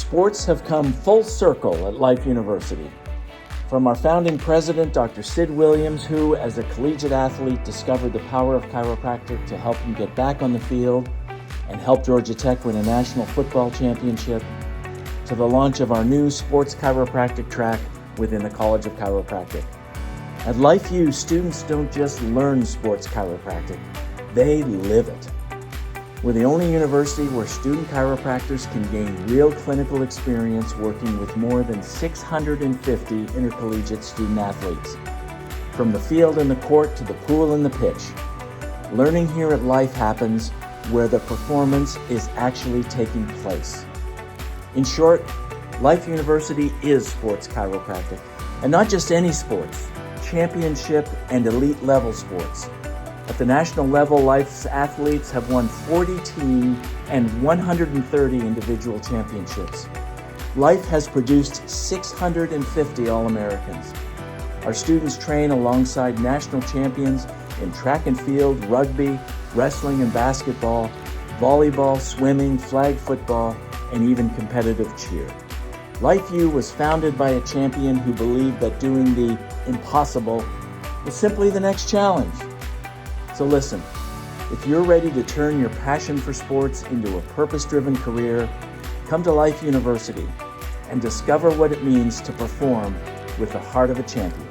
Sports have come full circle at Life University. From our founding president, Dr. Sid Williams, who, as a collegiate athlete, discovered the power of chiropractic to help him get back on the field and help Georgia Tech win a national football championship, to the launch of our new Sports Chiropractic Track within the College of Chiropractic. At LifeU, students don't just learn sports chiropractic, they live it. We're the only university where student chiropractors can gain real clinical experience working with more than 650 intercollegiate student athletes. From the field and the court to the pool and the pitch, learning here at Life happens where the performance is actually taking place. In short, Life University is sports chiropractic, and not just any sports, championship and elite level sports. At the national level, Life's athletes have won 40 team and 130 individual championships. Life has produced 650 All-Americans. Our students train alongside national champions in track and field, rugby, wrestling and basketball, volleyball, swimming, flag football, and even competitive cheer. LifeU was founded by a champion who believed that doing the impossible was simply the next challenge. So listen, if you're ready to turn your passion for sports into a purpose-driven career, come to Life University and discover what it means to perform with the heart of a champion.